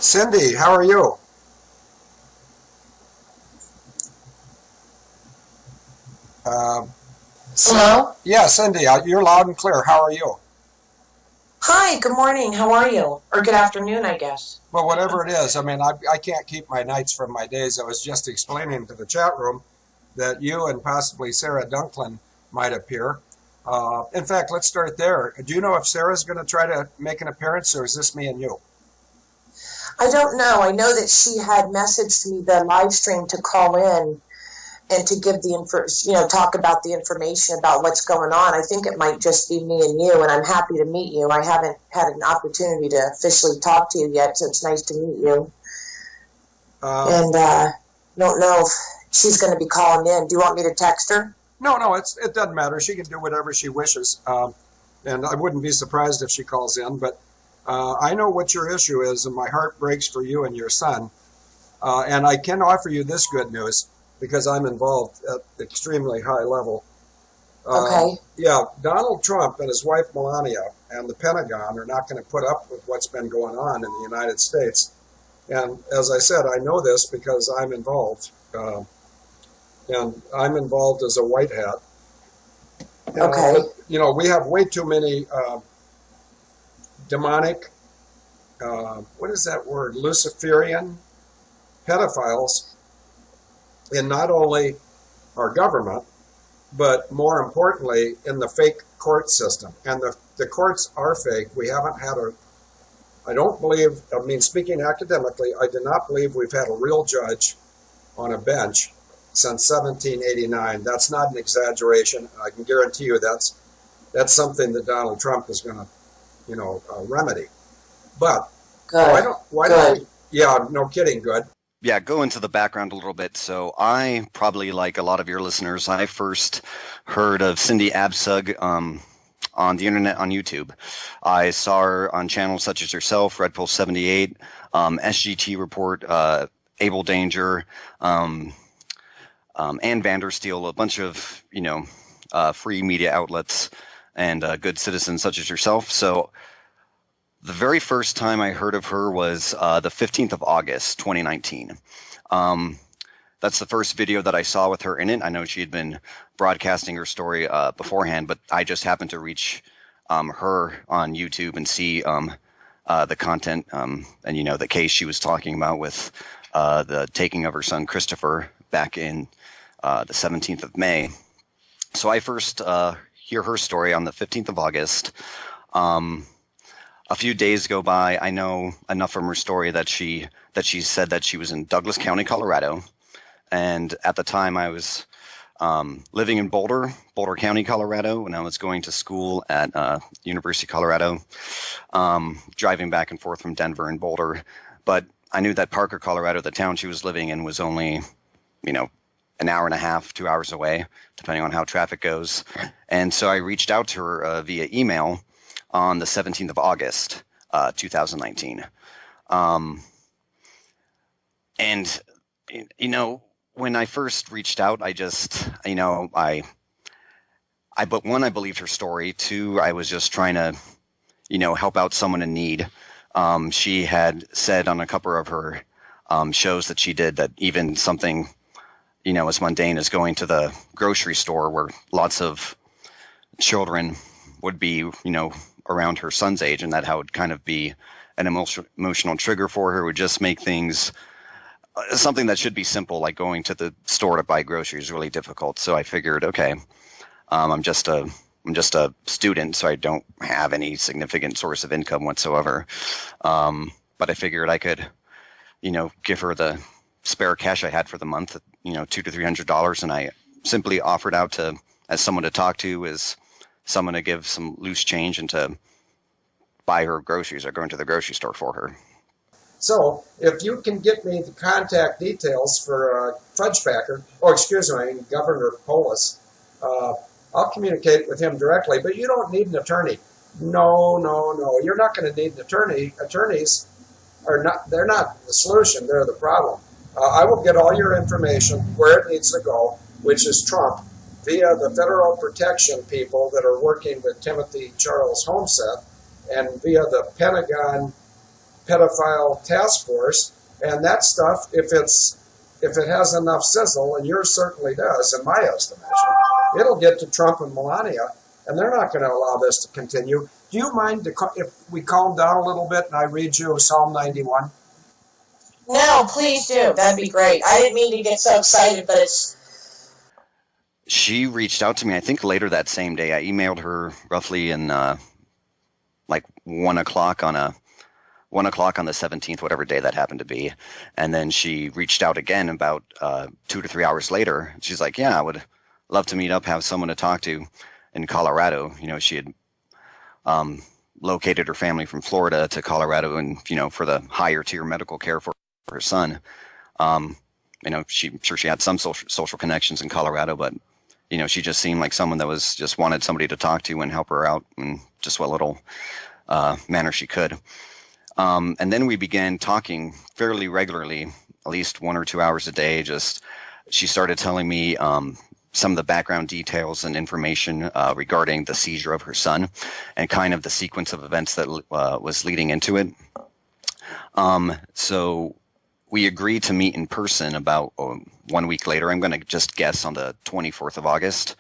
Cindy, how are you? Uh, Hello? yeah, Cindy, you're loud and clear. How are you? Hi, good morning. How are you? Or good afternoon, I guess. Well, whatever it is, I mean, I can't keep my nights from my days. I was just explaining to the chat room that you and possibly Sarah Dunklin might appear. In fact, let's start there. Do you know if Sarah's going to try to make an appearance, or is this me and you? I don't know. I know that she had messaged me the live stream to call in and to give the talk about the information about what's going on. I think it might just be me and you, and I'm happy to meet you. I haven't had an opportunity to officially talk to you yet, so it's nice to meet you. And don't know if she's going to be calling in. Do you want me to text her? No, it doesn't matter. She can do whatever she wishes, and I wouldn't be surprised if she calls in. But I know what your issue is, and my heart breaks for you and your son. And I can offer you this good news because I'm involved at extremely high level. Okay. Yeah, Donald Trump and his wife Melania and the Pentagon are not going to put up with what's been going on in the United States. And as I said, I know this because I'm involved. And I'm involved as a white hat. Okay. But, we have way too many demonic, what is that word, Luciferian pedophiles in not only our government, but more importantly in the fake court system. And the courts are fake. We haven't had I don't believe, speaking academically, I do not believe we've had a real judge on a bench since 1789. That's not an exaggeration. I can guarantee you that's something that Donald Trump is going to, remedy. But Good. why don't we, yeah, no kidding, good. Yeah, go into the background a little bit. So I, probably like a lot of your listeners, I first heard of Cynthia Abcug on the internet on YouTube. I saw her on channels such as yourself, Red Pill 78, SGT Report, Able Danger, Ann Vandersteel, a bunch of, free media outlets and good citizens such as yourself. So the very first time I heard of her was the 15th of August, 2019. That's the first video that I saw with her in it. I know she had been broadcasting her story beforehand, but I just happened to reach her on YouTube and see the content and, the case she was talking about with the taking of her son Christopher back in the 17th of May. So I first hear her story on the 15th of August. A few days go by. I know enough from her story that she said that she was in Douglas County, Colorado. And at the time I was living in Boulder County, Colorado, when I was going to school at University of Colorado, driving back and forth from Denver and Boulder. But I knew that Parker, Colorado, the town she was living in, was only, an hour and a half, 2 hours away, depending on how traffic goes. And so I reached out to her via email on the 17th of August, 2019. And, when I first reached out, I just, I believed her story. Two, I was just trying to, help out someone in need. She had said on a couple of her shows that she did that even something, as mundane as going to the grocery store where lots of children would be, around her son's age, and that how it would kind of be an emotional trigger for her, would just make things something that should be simple, like going to the store to buy groceries, really difficult. So I figured, okay, I'm just a student, so I don't have any significant source of income whatsoever. But I figured I could, give her the spare cash I had for the month, $200 to $300, and I simply offered out as someone to talk to, as someone to give some loose change and to buy her groceries or go into the grocery store for her. So if you can get me the contact details for Fudge Packer, Governor Polis, I'll communicate with him directly, but you don't need an attorney. No. You're not going to need an attorney. Attorneys they're not the solution, they're the problem. I will get all your information where it needs to go, which is Trump, via the federal protection people that are working with Timothy Charles Homeseth, and via the Pentagon pedophile task force, and that stuff, if it has enough sizzle, and yours certainly does, in my estimation, it'll get to Trump and Melania, and they're not going to allow this to continue. Do you mind if we calm down a little bit and I read you Psalm 91? No, please do. That'd be great. I didn't mean to get so excited, but it's... She reached out to me, I think, later that same day. I emailed her roughly in like 1 o'clock on the 17th, whatever day that happened to be. And then she reached out again about 2 to 3 hours later. She's like, yeah, I would love to meet up, have someone to talk to in Colorado. You know, she had located her family from Florida to Colorado, and, you know, for the higher tier medical care for her son. You know, she had some social connections in Colorado, but, you know, she just seemed like someone that was just wanted somebody to talk to and help her out in just what little manner she could. And then we began talking fairly regularly, at least 1 or 2 hours a day. Just, she started telling me some of the background details and information regarding the seizure of her son and kind of the sequence of events that was leading into it. So we agreed to meet in person about 1 week later. I'm going to just guess on the 24th of August.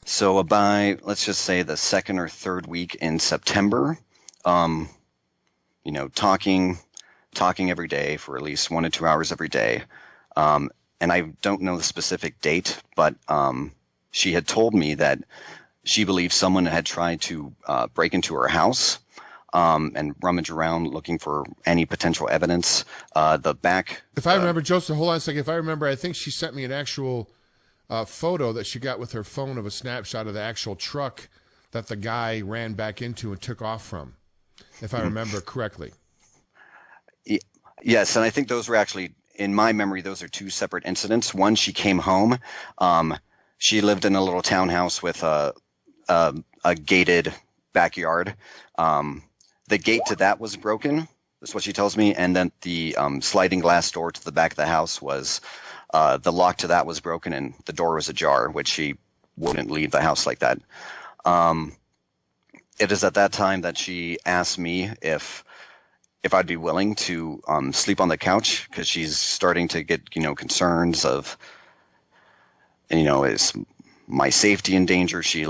So by, let's just say, the second or third week in September, you know, talking every day for at least 1 to 2 hours every day. And I don't know the specific date, but she had told me that she believed someone had tried to break into her house and rummage around looking for any potential evidence. If I remember, Joseph, hold on a second. If I remember, I think she sent me an actual photo that she got with her phone of a snapshot of the actual truck that the guy ran back into and took off from, if I remember correctly. Yes, and I think those were actually, in my memory, those are two separate incidents. One, she came home. She lived in a little townhouse with a gated backyard. The gate to that was broken. That's what she tells me. And then the sliding glass door to the back of the house was, the lock to that was broken and the door was ajar, which she wouldn't leave the house like that. It is at that time that she asked me if I'd be willing to sleep on the couch, because she's starting to get, you know, concerns of, you know, is my safety in danger? She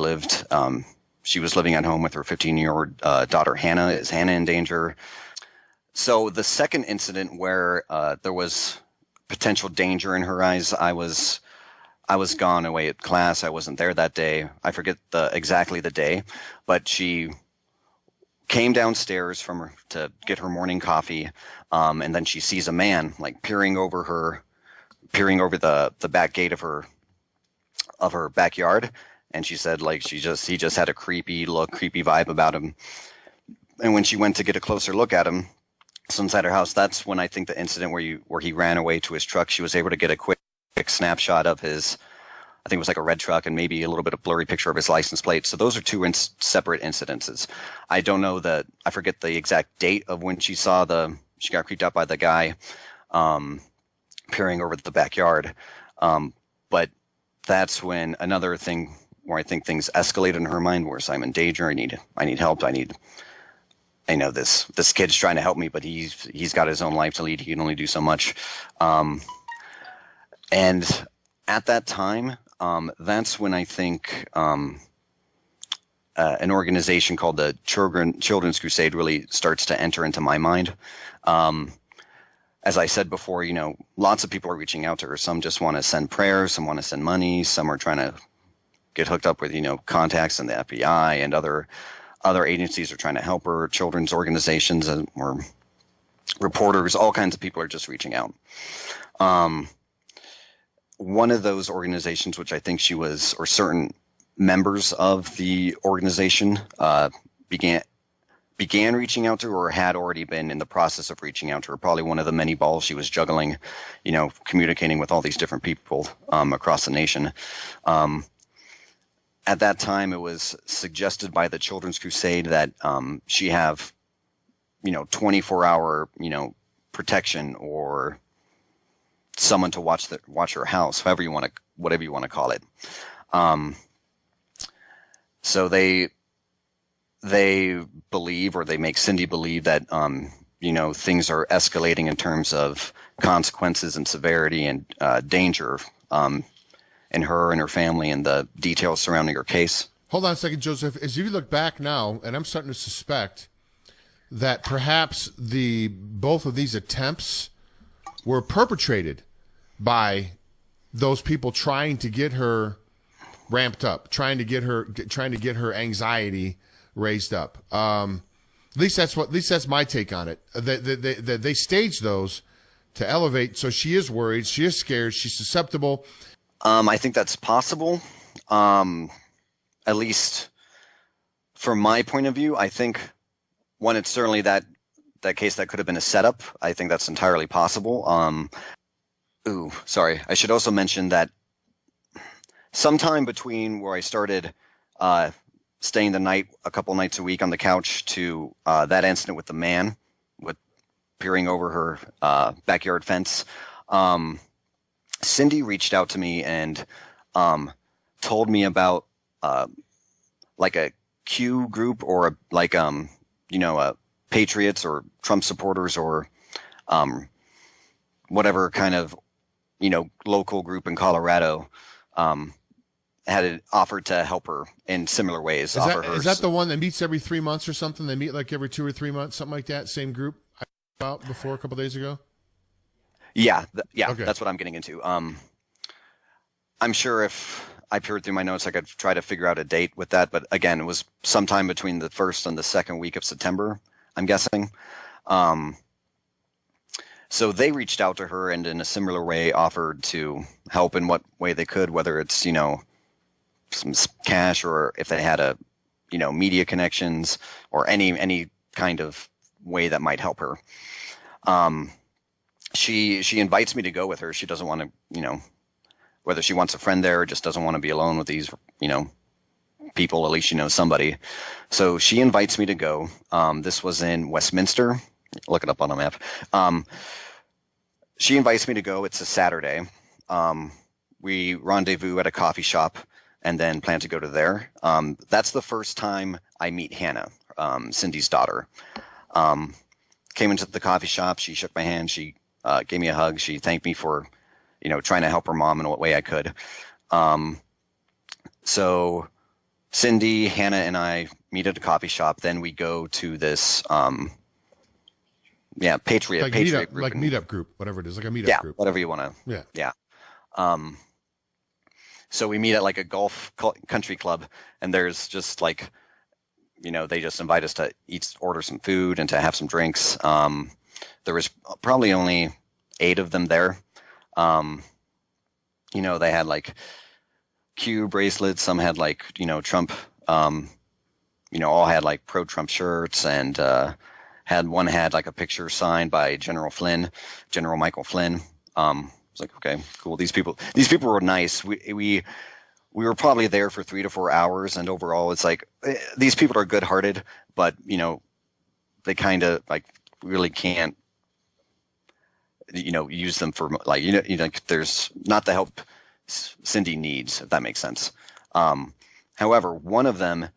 was living at home with her 15-year-old daughter, Hannah. Is Hannah in danger? So the second incident where there was potential danger in her eyes, I was gone away at class. I wasn't there that day. I forget exactly the day, but she came downstairs to get her morning coffee, and then she sees a man like peering over the back gate of her backyard, and she said like he just had a creepy vibe about him. And when she went to get a closer look at him, so inside her house, that's when I think the incident where he ran away to his truck, she was able to get a quick snapshot of his, I think it was like a red truck, and maybe a little bit of blurry picture of his license plate. So those are two separate incidences. I don't know I forget the exact date of when she got creeped out by the guy peering over the backyard. But that's when another thing where I think things escalated in her mind, where I'm in danger. I need help. I know this kid's trying to help me, but he's got his own life to lead. He can only do so much. And at that time, that's when I think an organization called the Children's Crusade really starts to enter into my mind. As I said before, you know, lots of people are reaching out to her. Some just want to send prayers, some want to send money, some are trying to get hooked up with, you know, contacts in the FBI, and other agencies are trying to help her. Children's organizations or reporters, all kinds of people are just reaching out. One of those organizations, which I think she was, or certain members of the organization began reaching out to her, or had already been in the process of reaching out to her. Probably one of the many balls she was juggling, you know, communicating with all these different people across the nation. At that time, it was suggested by the Children's Crusade that she have, you know, 24-hour, you know, protection, or someone to watch her house, whatever you want to call it. So they believe, or they make Cindy believe, that things are escalating in terms of consequences and severity and danger in her and her family and the details surrounding her case. Hold on a second, Joseph. As you look back now, and I'm starting to suspect that perhaps both of these attempts were perpetrated by those people trying to get her ramped up, trying to get her anxiety raised up. At least that's my take on it. They staged those to elevate, so she is worried, she is scared, she's susceptible. I think that's possible. At least from my point of view, I think one, it's certainly that case that could have been a setup. I think that's entirely possible. Sorry. I should also mention that sometime between where I started staying the night a couple nights a week on the couch to that incident with the man with peering over her backyard fence, Cindy reached out to me and told me about like a Q group or Patriots or Trump supporters or whatever kind of local group in Colorado had offered to help her in similar ways. Is that the one that meets every 3 months or something? They meet like every 2 or 3 months, something like that. Same group I about before a couple of days ago. Yeah, Okay. That's what I'm getting into. I'm sure if I peered through my notes, I could try to figure out a date with that. But again, it was sometime between the first and the second week of September, I'm guessing. So they reached out to her and in a similar way offered to help in what way they could, whether it's, some cash or if they had media connections or any kind of way that might help her. She invites me to go with her. She doesn't want to, whether she wants a friend there or just doesn't want to be alone with these, people, at least she knows somebody. So she invites me to go. This was in Westminster. Look it up on a map. She invites me to go. It's a Saturday. We rendezvous at a coffee shop and then plan to go to there. That's the first time I meet Hannah, Cindy's daughter. Came into the coffee shop. She shook my hand. She gave me a hug. She thanked me for, trying to help her mom in what way I could. So Cindy, Hannah, and I meet at a coffee shop. Then we go to this, Patriot group. Like meetup group, whatever it is, like a meetup group. Whatever you want to. Yeah. So we meet at like a golf country club, and there's just like, they just invite us to order some food and to have some drinks. There was probably only 8 of them there. They had like Q bracelets. Some had like, Trump, all had like pro-Trump shirts and one had like a picture signed by General Michael Flynn. It's like, okay, cool. These people were nice. We were probably there for 3 to 4 hours, and overall, it's like these people are good-hearted, but they kind of like really can't, use them for like there's not the help Cindy needs, if that makes sense. However, one of them,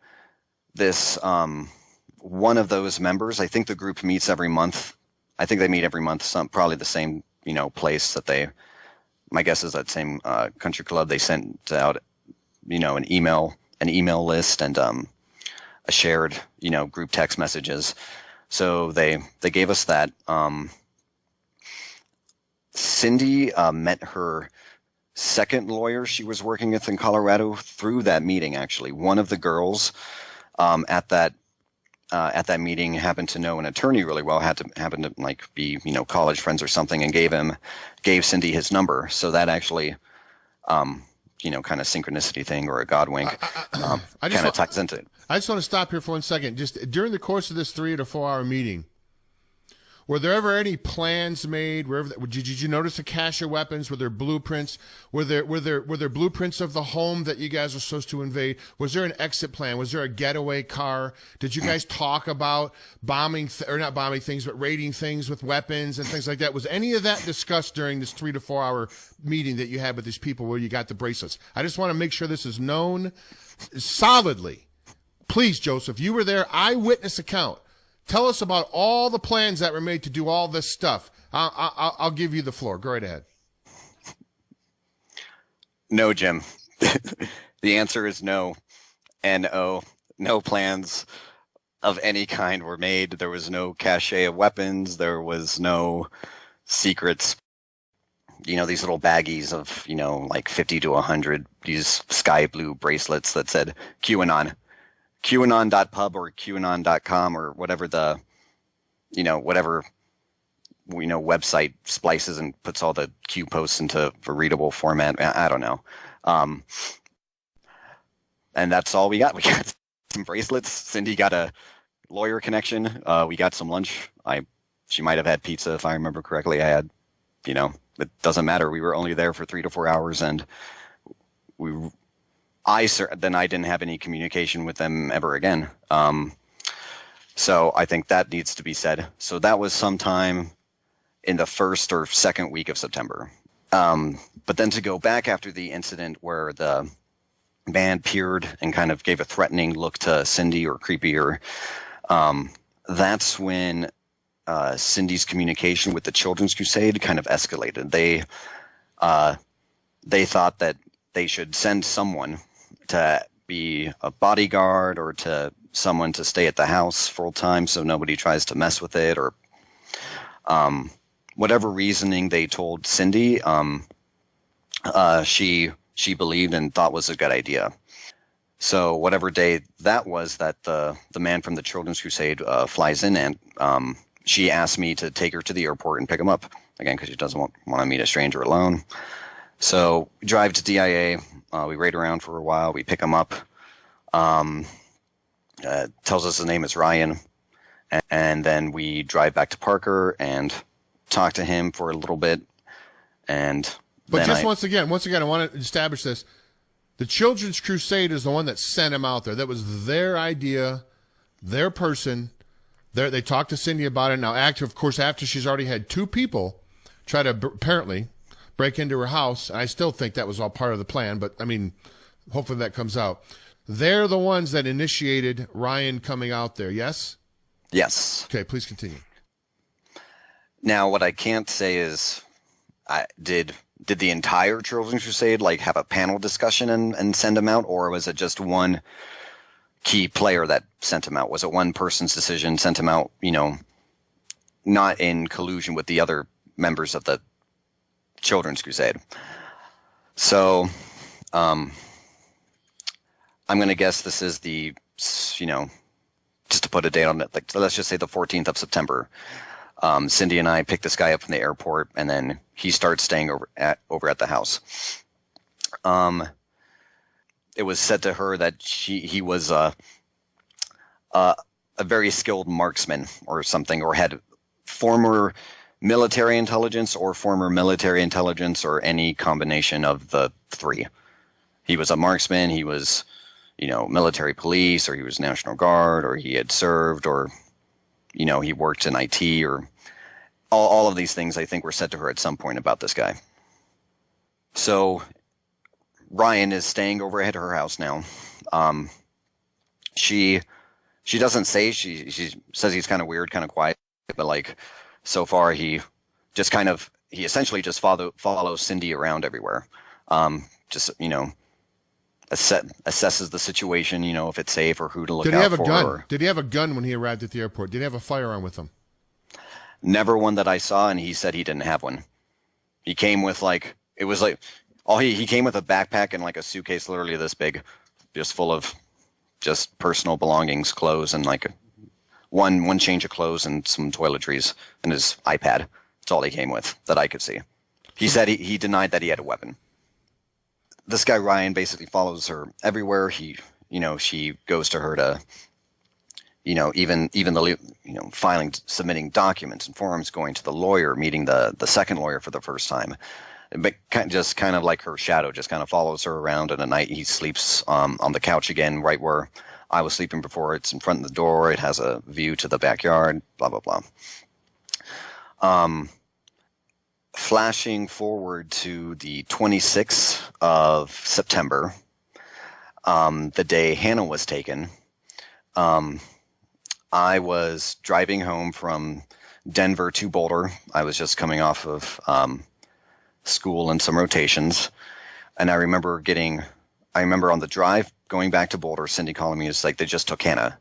one of those members, I think the group meets every month. I think they meet every month. Probably the same place that my guess is that same country club. They sent out an email list and a shared group text messages. So they gave us that. Cindy met her second lawyer she was working with in Colorado through that meeting. Actually, one of the girls at that meeting happened to know an attorney really well, happened to like be college friends or something, and gave Cindy his number. So that actually kind of synchronicity thing or a God wink kind of ties into it. I just want to stop here for 1 second. Just during the course of this 3 to 4 hour meeting, were there ever any plans made? Did you notice a cache of weapons? Were there blueprints? Were there blueprints of the home that you guys were supposed to invade? Was there an exit plan? Was there a getaway car? Did you guys talk about bombing or not bombing things, but raiding things with weapons and things like that? Was any of that discussed during this 3 to 4 hour meeting that you had with these people where you got the bracelets? I just want to make sure this is known solidly. Please, Joseph, you were there. Eyewitness account. Tell us about all the plans that were made to do all this stuff. I'll give you the floor. Go right ahead. No, Jim. The answer is no. N-O. No plans of any kind were made. There was no cache of weapons. There was no secrets. These little baggies of, like 50 to 100, these sky blue bracelets that said QAnon. QAnon.pub or QAnon.com or whatever website splices and puts all the Q posts into a readable format. I don't know. And that's all we got. We got some bracelets. Cindy got a lawyer connection. We got some lunch. She might have had pizza if I remember correctly. I had, it doesn't matter. We were only there for 3 to 4 hours, and I didn't have any communication with them ever again. So I think that needs to be said. So that was sometime in the first or second week of September. But then to go back after the incident where the man peered and kind of gave a threatening look to Cindy or creepier, that's when Cindy's communication with the Children's Crusade kind of escalated. They thought that they should send someone to be a bodyguard or to someone to stay at the house full time so nobody tries to mess with it, or whatever reasoning they told Cindy, she believed and thought was a good idea. So whatever day that was that the man from the Children's Crusade flies in, and she asked me to take her to the airport and pick him up, again, because she doesn't want to meet a stranger alone. So we drive to DIA. We raid around for a while. We pick him up. Tells us his name is Ryan. And then we drive back to Parker and talk to him for a little bit. But once again, I want to establish this. The Children's Crusade is the one that sent him out there. That was their idea, their person. They talked to Cindy about it. Now, of course, after she's already had 2 people try to apparently break into her house, and I still think that was all part of the plan, but, I mean, hopefully that comes out. They're the ones that initiated Ryan coming out there, yes? Yes. Okay, please continue. Now, what I can't say is, did the entire Children's Crusade have a panel discussion and send him out, or was it just one key player that sent him out? Was it one person's decision, sent him out, not in collusion with the other members of the Children's Crusade? So, I'm going to guess this is the, just to put a date on it, let's just say the 14th of September. Cindy and I picked this guy up from the airport, and then he starts staying over at the house. It was said to her that he was a very skilled marksman or something, or had former military intelligence or any combination of the 3. He was a marksman, he was, military police, or he was National Guard, or he had served, or, he worked in IT, or all of these things I think were said to her at some point about this guy. So Ryan is staying over at her house now. She doesn't say, she says he's kind of weird, kind of quiet, but so far he essentially just follows Cindy around everywhere. Assesses the situation, if it's safe or who to look out for. Did he have a gun? Did he have a gun when he arrived at the airport? Did he have a firearm with him? Never one that I saw, and he said he didn't have one. He came with he came with a backpack and a suitcase literally this big, just full of just personal belongings, clothes, and one change of clothes and some toiletries and his iPad. That's all he came with that I could see. He said he denied that he had a weapon. This guy Ryan basically follows her everywhere. She goes to her to, even the filing, submitting documents and forms, going to the lawyer, meeting the second lawyer for the first time. But just kind of like her shadow, just kind of follows her around. And at night he sleeps on the couch again, right where I was sleeping before. It's in front of the door. It has a view to the backyard. Blah blah blah. Flashing forward to the 26th of September, the day Hannah was taken, I was driving home from Denver to Boulder. I was just coming off of school and some rotations. And I remember on the drive going back to Boulder, Cindy calling me, it's like, they just took Hannah.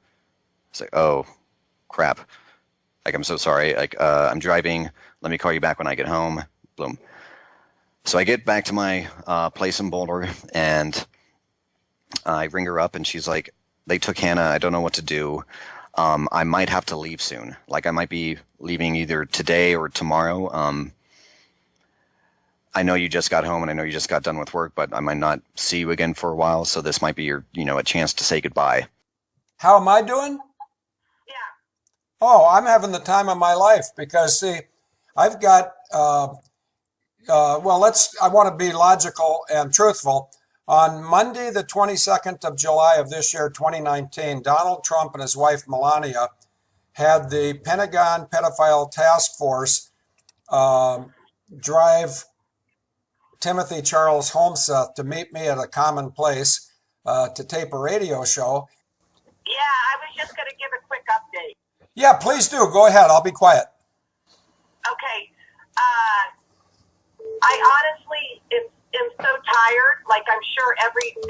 It's like, oh, crap. Like, I'm so sorry. Like, I'm driving. Let me call you back when I get home. Boom. So I get back to my place in Boulder, and I ring her up, and she's like, they took Hannah. I don't know what to do. I might have to leave soon. Like, I might be leaving either today or tomorrow. I know you just got home, and I know you just got done with work, but I might not see you again for a while. So this might be your, a chance to say goodbye. How am I doing? Yeah. Oh, I'm having the time of my life because, see, I've got, I want to be logical and truthful. On Monday, the 22nd of July of this year, 2019, Donald Trump and his wife, Melania, had the Pentagon Pedophile Task Force drive Timothy Charles Holmseth to meet me at a common place to tape a radio show. Yeah, I was just going to give a quick update. Yeah, please do. Go ahead. I'll be quiet. Okay. I honestly am so tired, like I'm sure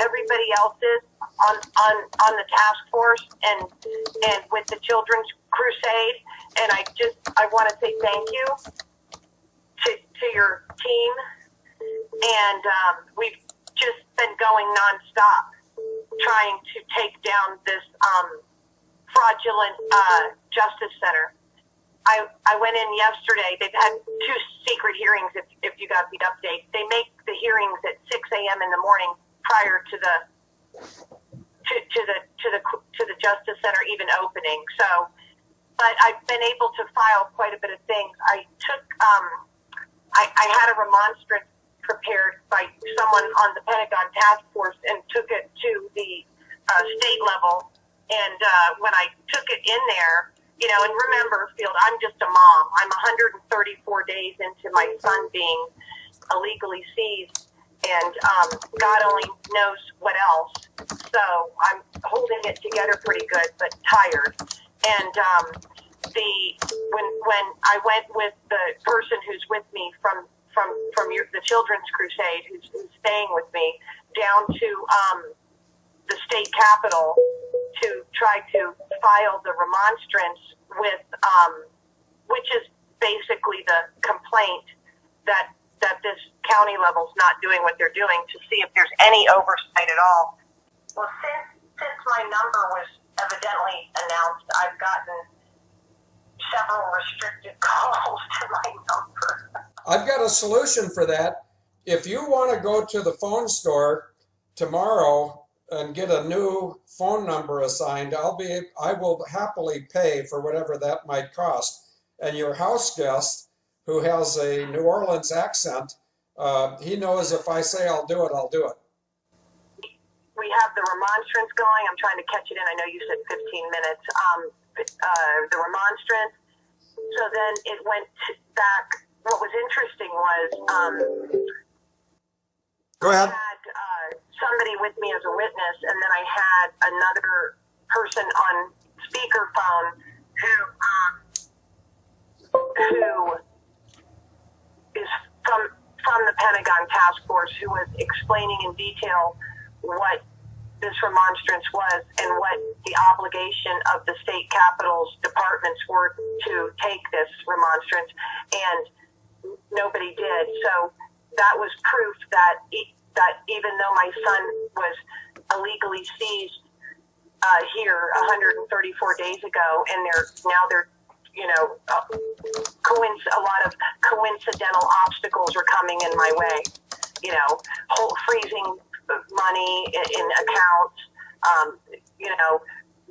everybody else is on the task force and with the Children's Crusade. And I want to say thank you to your team. And we've just been going nonstop trying to take down this fraudulent justice center. I went in yesterday. They've had 2 secret hearings. If you got the update, they make the hearings at 6 a.m. in the morning prior to the justice center even opening. So, but I've been able to file quite a bit of things. I took I had a remonstrance prepared by someone on the Pentagon task force and took it to the state level. And when I took it in there, and remember, Field, I'm just a mom. I'm 134 days into my son being illegally seized, and God only knows what else. So I'm holding it together pretty good, but tired. And when I went with the person who's with me from the Children's Crusade, who's staying with me, down to the state capitol to try to file the remonstrance with, which is basically the complaint that this county level's not doing what they're doing, to see if there's any oversight at all. Well, since my number was evidently announced, I've gotten several restricted calls to my number. I've got a solution for that. If you want to go to the phone store tomorrow and get a new phone number assigned, I will happily pay for whatever that might cost. And your house guest, who has a New Orleans accent, he knows if I say I'll do it, I'll do it. We have the remonstrance going. I'm trying to catch it in. I know you said 15 minutes. The remonstrance. So then it went back. What was interesting was Go ahead. I had somebody with me as a witness, and then I had another person on speakerphone who is from the Pentagon task force, who was explaining in detail what this remonstrance was and what the obligation of the state capitol's departments were to take this remonstrance, and nobody did. So that was proof that even though my son was illegally seized here 134 days ago, and they're a lot of coincidental obstacles are coming in my way, freezing money in accounts,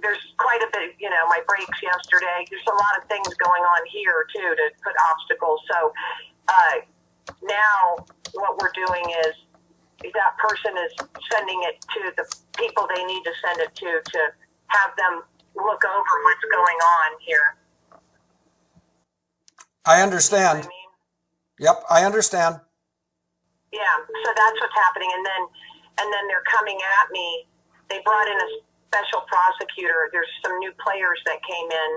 there's quite a bit, my breaks yesterday, there's a lot of things going on here too to put obstacles. So now what we're doing is that person is sending it to the people they need to send it to have them look over what's going on here. I understand. You know what I mean? Yep, I understand. Yeah, so that's what's happening, and then they're coming at me. They brought in special prosecutor, there's some new players that came in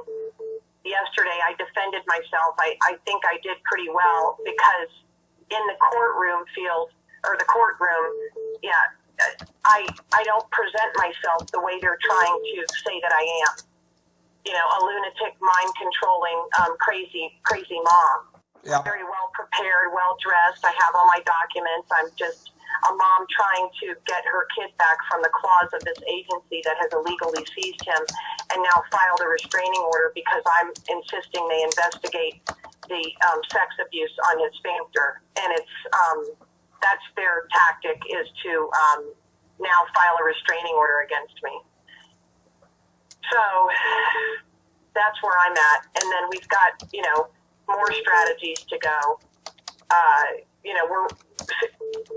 yesterday. I defended myself. I think I did pretty well because in the courtroom, I don't present myself the way they're trying to say that I am. A lunatic, mind-controlling, crazy mom. Yeah. Very well prepared, well dressed. I have all my documents. I'm just a mom trying to get her kid back from the claws of this agency that has illegally seized him and now filed a restraining order because I'm insisting they investigate the sex abuse on his Sphincter. And it's that's their tactic, is to now file a restraining order against me. So that's where I'm at. And then we've got, more strategies to go. We're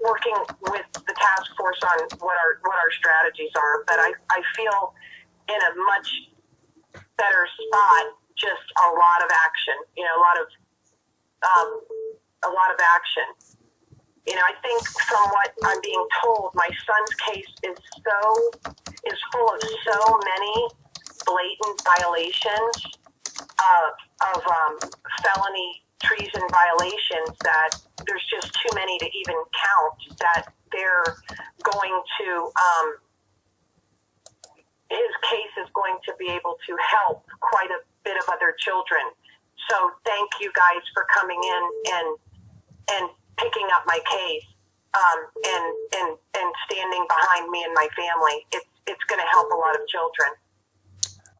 working with the task force on what our strategies are, but I feel in a much better spot, just a lot of action, a lot of action. I think from what I'm being told, my son's case is full of so many blatant violations of felony treason violations that there's just too many to even count, that they're going to, his case is going to be able to help quite a bit of other children. So thank you guys for coming in and picking up my case, and standing behind me and my family. It's going to help a lot of children.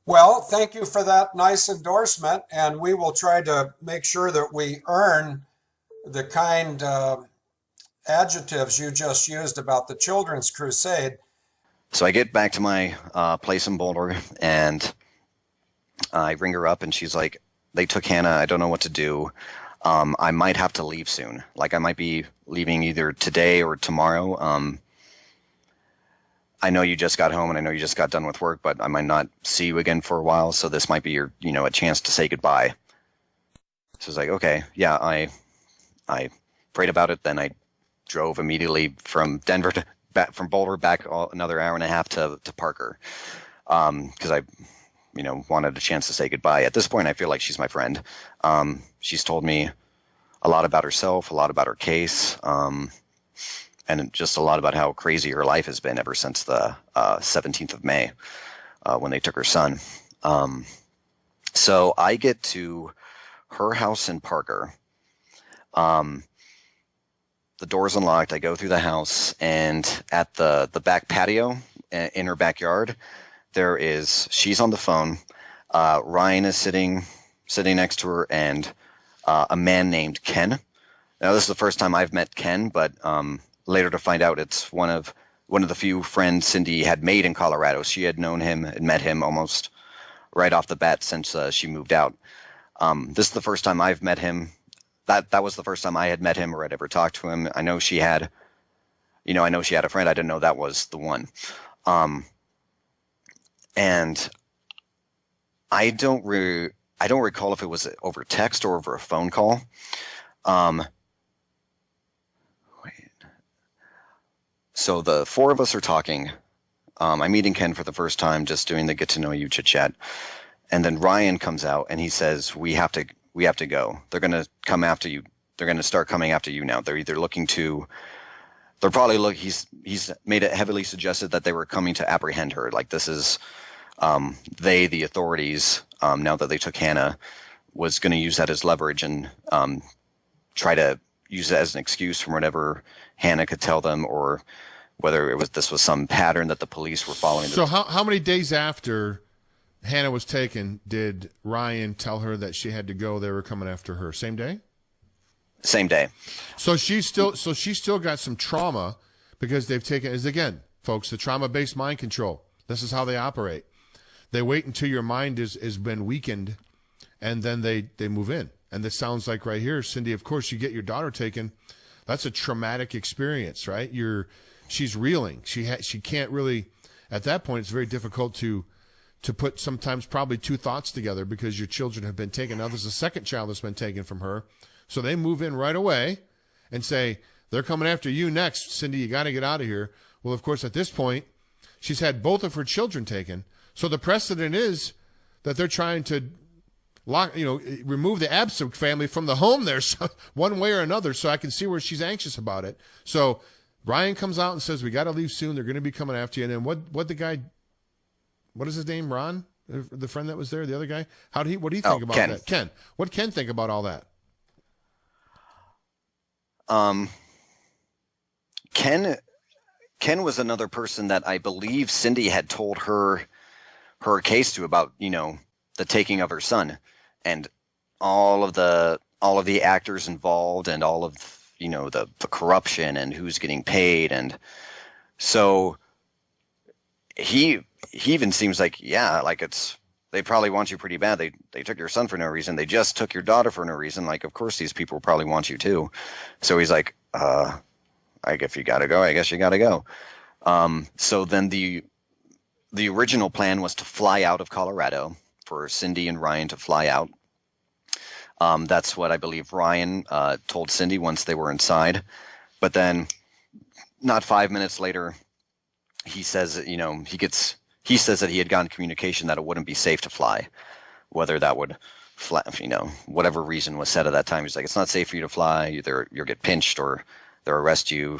Well, thank you for that nice endorsement, and we will try to make sure that we earn the kind adjectives you just used about the Children's Crusade. So I get back to my place in Boulder, and I ring her up, and she's like, they took Hannah. I don't know what to do. I might have to leave soon. Like, I might be leaving either today or tomorrow. I know you just got home and I know you just got done with work, but I might not see you again for a while. So this might be your, a chance to say goodbye. So it's like, okay, yeah, I prayed about it. Then I drove immediately from Denver from Boulder back another hour and a half to Parker. Cause I, wanted a chance to say goodbye. At this point, I feel like she's my friend. She's told me a lot about herself, a lot about her case. And just a lot about how crazy her life has been ever since the 17th of May when they took her son. So I get to her house in Parker. The door's unlocked. I go through the house, and at the back patio in her backyard, she's on the phone. Ryan is sitting next to her, and a man named Ken. Now, this is the first time I've met Ken, but later to find out it's one of the few friends Cindy had made in Colorado. She had known him and met him almost right off the bat since she moved out. This is the first time I've met him. That was the first time I had met him or had ever talked to him. I know she had a friend. I didn't know that was the one. And I don't recall if it was over text or over a phone call. So the four of us are talking. I'm meeting Ken for the first time, just doing the get to know you chit chat. And then Ryan comes out and he says, we have to go. They're going to come after you. They're going to start coming after you now. They're either he's made it heavily suggested that they were coming to apprehend her. Like, this is, the authorities, now that they took Hannah, was going to use that as leverage and try to use it as an excuse from whatever Hannah could tell them, or whether this was some pattern that the police were following. So how many days after Hannah was taken did Ryan tell her that she had to go? They were coming after her. Same day? Same day. So she's still got some trauma because they've taken, as again, folks, the trauma-based mind control. This is how they operate. They wait until your mind has been weakened, and then they move in. And this sounds like right here, Cindy, of course, you get your daughter taken. That's a traumatic experience, right? She's reeling. She can't really, at that point, it's very difficult to put sometimes probably two thoughts together because your children have been taken. Now there's a second child that's been taken from her. So they move in right away and say, they're coming after you next. Cindy, you got to get out of here. Well, of course, at this point, She's had both of her children taken. So the precedent is that they're trying to remove the Abcug family from the home there, so, one way or another. So I can see where she's anxious about it. So Ryan comes out and says, we got to leave soon. They're going to be coming after you. And then what is his name? Ron, the friend that was there, the other guy. What do you think about Ken. that? Ken. What Ken think about all that? Ken was another person that I believe Cindy had told her case to about, the taking of her son, and all of the actors involved, and all of, the corruption and who's getting paid. And so he even seems like, they probably want you pretty bad. They took your son for no reason. They just took your daughter for no reason. Like, of course these people probably want you too. So he's like, if you gotta go, I guess you gotta go. So then the original plan was to fly out of Colorado, for Cindy and Ryan to fly out. That's what I believe Ryan told Cindy once they were inside. But then not 5 minutes later, he says that, he says that he had gotten communication that it wouldn't be safe to fly, whether that would whatever reason was said at that time. He's like, it's not safe for you to fly. Either you'll get pinched or they'll arrest you.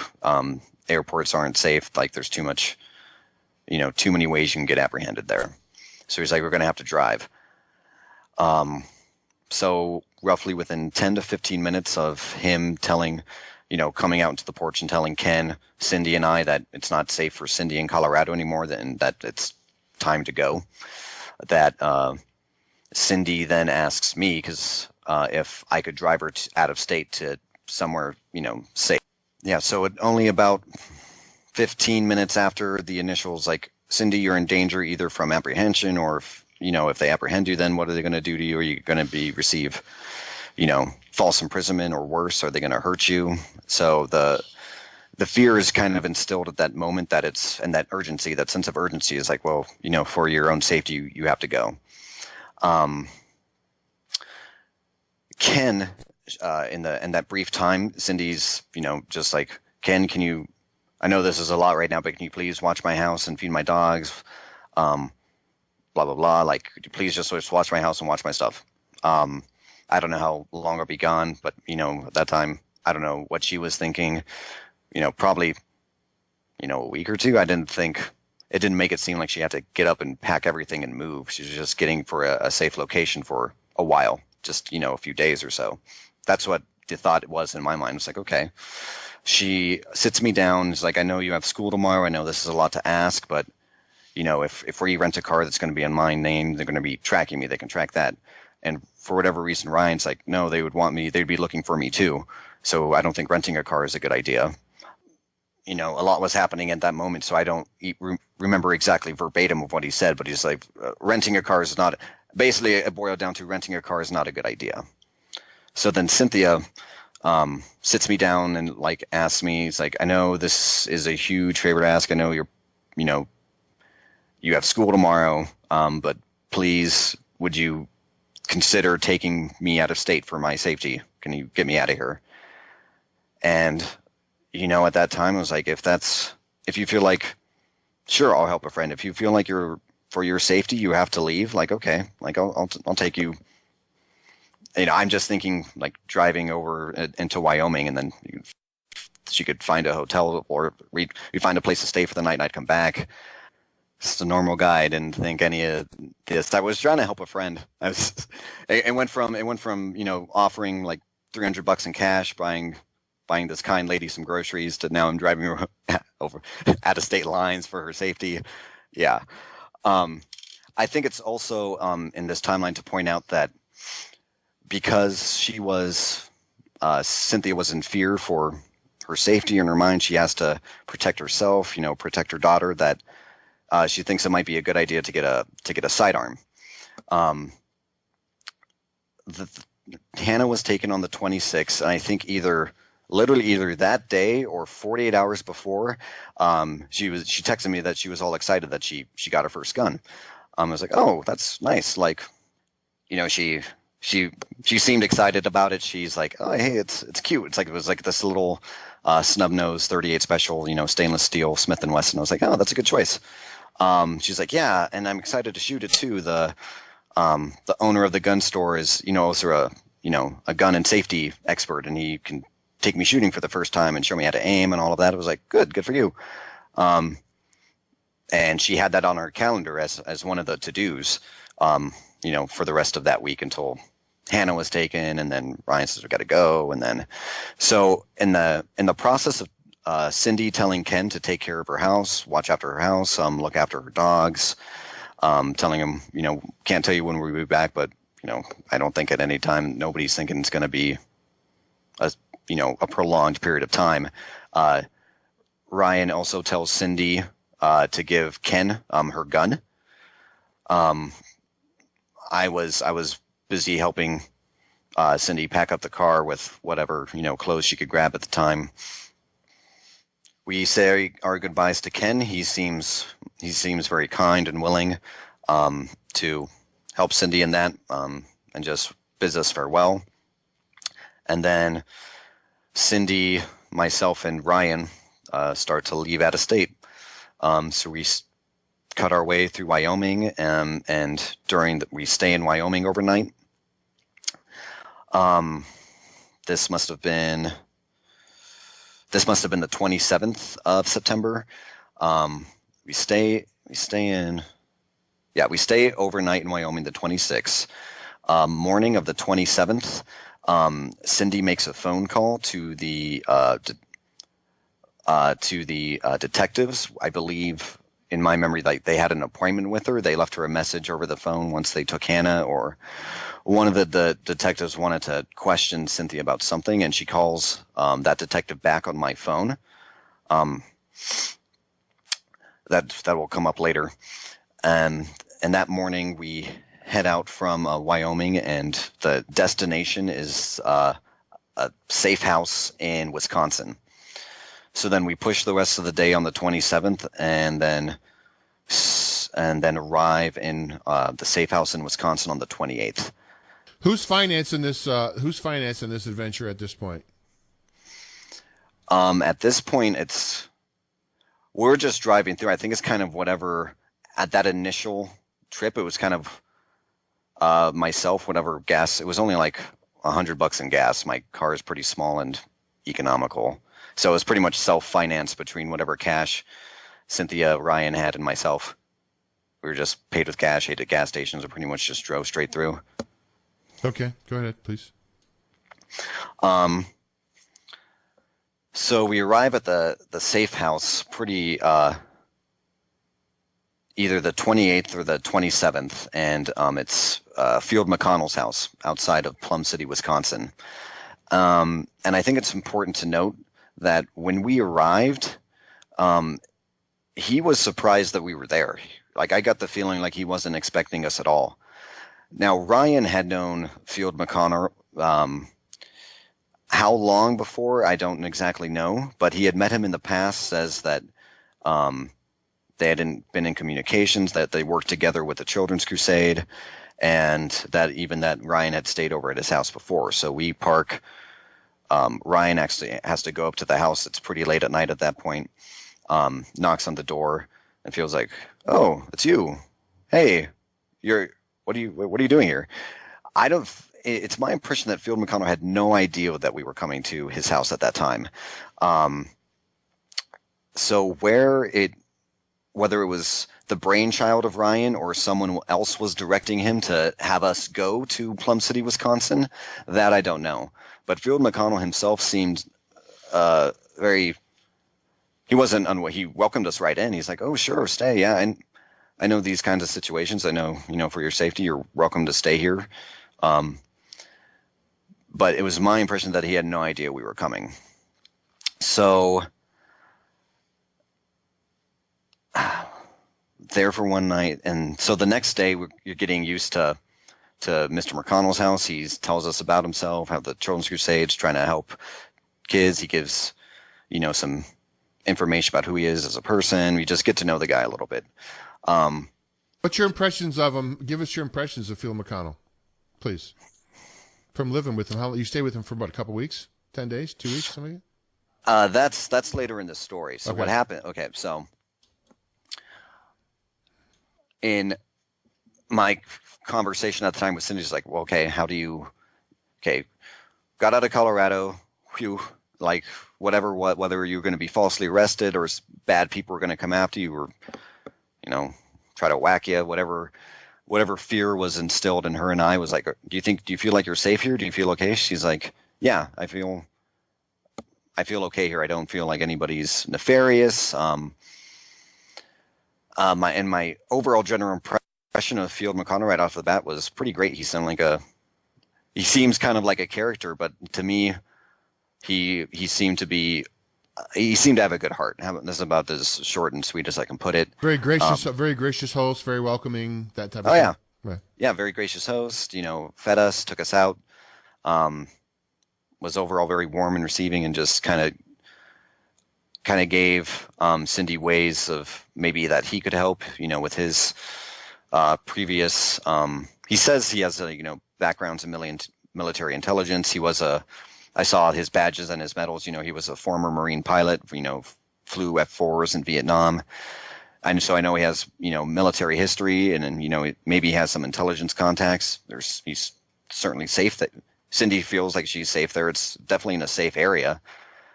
Airports aren't safe. Like, there's too many ways you can get apprehended there. So he's like, we're going to have to drive. So roughly within 10 to 15 minutes of him telling, coming out into the porch and telling Ken, Cindy, and I that it's not safe for Cindy in Colorado anymore, and that it's time to go, that Cindy then asks me if I could drive her out of state to somewhere, safe. Yeah, so only about 15 minutes after the initials, like, Cindy, you're in danger either from apprehension, or if they apprehend you, then what are they going to do to you? Are you going to receive, false imprisonment or worse? Are they going to hurt you? So the fear is kind of instilled at that moment, and that urgency, that sense of urgency is like, well, for your own safety, you have to go. Ken, in that brief time, Cindy's, just like, Ken, can you, I know this is a lot right now, but can you please watch my house and feed my dogs? Blah, blah, blah. Like, could you please just watch my house and watch my stuff? I don't know how long I'll be gone, but, at that time, I don't know what she was thinking. Probably, a week or two. It didn't make it seem like she had to get up and pack everything and move. She was just getting for a safe location for a while, just, a few days or so. That's what the thought it was in my mind. It's like, okay. She sits me down. She's like, I know you have school tomorrow. I know this is a lot to ask, but, if we rent a car that's going to be in my name, they're going to be tracking me. They can track that. And for whatever reason, Ryan's like, no, they would want me. They'd be looking for me too. So I don't think renting a car is a good idea. A lot was happening at that moment, so I don't remember exactly verbatim of what he said, but he's like, renting a car is not, basically it boiled down to renting a car is not a good idea. So then Cynthia sits me down and asks me, he's like, I know this is a huge favor to ask. I know you have school tomorrow, but please, would you consider taking me out of state for my safety? Can you get me out of here? And, at that time, I was like, if you feel like, sure, I'll help a friend. If you feel like for your safety, you have to leave, okay, I'll take you. I'm just thinking driving over into Wyoming, and then she could find a hotel, or we find a place to stay for the night and I'd come back. Just a normal guy. I didn't think any of this. I was trying to help a friend. It went from offering $300 in cash, buying this kind lady some groceries, to now I'm driving her over out of state lines for her safety. Yeah. I think it's also in this timeline to point out that because Cynthia was in fear for her safety in her mind, she has to protect herself, protect her daughter, that she thinks it might be a good idea to get a sidearm. Hannah was taken on the 26th, and I think either that day or 48 hours before, she texted me that she was all excited that she got her first gun. I was like, oh, that's nice. She seemed excited about it. She's like, oh, hey, it's cute. It's like, it was like this little snub nose 38 special, stainless steel Smith and Wesson. I was like, oh, that's a good choice. She's like, yeah, and I'm excited to shoot it too. The owner of the gun store is, also a gun and safety expert, and he can take me shooting for the first time and show me how to aim and all of that. I was like, good for you. And she had that on her calendar as one of the to-dos, for the rest of that week until Hannah was taken, and then Ryan says we got to go, and then so in the process of Cindy telling Ken to take care of her house, watch after her house, look after her dogs, telling him, can't tell you when we'll be back, but I don't think at any time nobody's thinking it's going to be a prolonged period of time. Ryan also tells Cindy to give Ken her gun. I was busy helping Cindy pack up the car with whatever clothes she could grab at the time. We say our goodbyes to Ken. He seems very kind and willing to help Cindy in that, and just bids us farewell. And then Cindy, myself, and Ryan start to leave out of state. So we cut our way through Wyoming, and we stay in Wyoming overnight. This must have been the 27th of September. We stay overnight in Wyoming the 26th. Morning of the 27th, Cindy makes a phone call to the detectives. I believe, in my memory, they had an appointment with her. They left her a message over the phone once they took Hannah, or one of the detectives wanted to question Cynthia about something, and she calls that detective back on my phone. That will come up later. And that morning we head out from Wyoming, and the destination is a safe house in Wisconsin. So then we push the rest of the day on the 27th, and then arrive in the safe house in Wisconsin on the 28th. Who's financing this adventure at this point? At this point, we're just driving through. I think it's kind of whatever at that initial trip. It was kind of myself, whatever gas. It was only like $100 in gas. My car is pretty small and economical. So it was pretty much self-financed between whatever cash Cynthia, Ryan had, and myself. We were just paid with cash, ate at gas stations, and pretty much just drove straight through. Okay, go ahead, please. So we arrive at the safe house pretty either the 28th or the 27th, and it's Field McConnell's house outside of Plum City, Wisconsin. And I think it's important to note that when we arrived, he was surprised that we were there. Like, I got the feeling like he wasn't expecting us at all. Now, Ryan had known Field McConnell how long before, I don't exactly know, but he had met him in the past, says that they hadn't been in communications, that they worked together with the Children's Crusade, and that Ryan had stayed over at his house before. So we park. Ryan actually has to go up to the house. It's pretty late at night at that point. Knocks on the door and feels like, "Oh, it's you. Hey, what are you doing here?" It's my impression that Field McConnell had no idea that we were coming to his house at that time. So whether it was the brainchild of Ryan or someone else was directing him to have us go to Plum City, Wisconsin, that I don't know. But Field McConnell himself seemed he welcomed us right in. He's like, "Oh, sure, stay. Yeah, and I know these kinds of situations. I know, for your safety, you're welcome to stay here." But it was my impression that he had no idea we were coming. So there for one night, and so the next day you're getting used to Mr. McConnell's house. He tells us about himself, how the Children's Crusade is trying to help kids. He gives, some information about who he is as a person. We just get to know the guy a little bit. What's your impressions of him? Give us your impressions of Phil McConnell, please. From living with him, how you stay with him for about a couple weeks, 10 days, 2 weeks, something like That's later in the story. So Okay. what happened? Okay, so in my conversation at the time with Cindy, she's like, well, okay, got out of Colorado, whew, like whether you're going to be falsely arrested or bad people are going to come after you or, try to whack you, whatever fear was instilled in her and I was like, do you feel like you're safe here? Do you feel okay? She's like, yeah, I feel okay here. I don't feel like anybody's nefarious. My overall general impression of Field McConnell right off the bat was pretty great. He seems kind of like a character, but to me, he seemed to have a good heart. This is about as short and sweet as I can put it. Very gracious host, very welcoming, that type of thing. Yeah. Right. Yeah, very gracious host, fed us, took us out, was overall very warm and receiving, and just kind of gave Cindy ways of maybe that he could help, with his previous, he says he has backgrounds in military intelligence. I saw his badges and his medals. He was a former Marine pilot, flew F-4s in Vietnam. And so I know he has, military history, and then, maybe he has some intelligence contacts. He's certainly safe. Cindy feels like she's safe there. It's definitely in a safe area.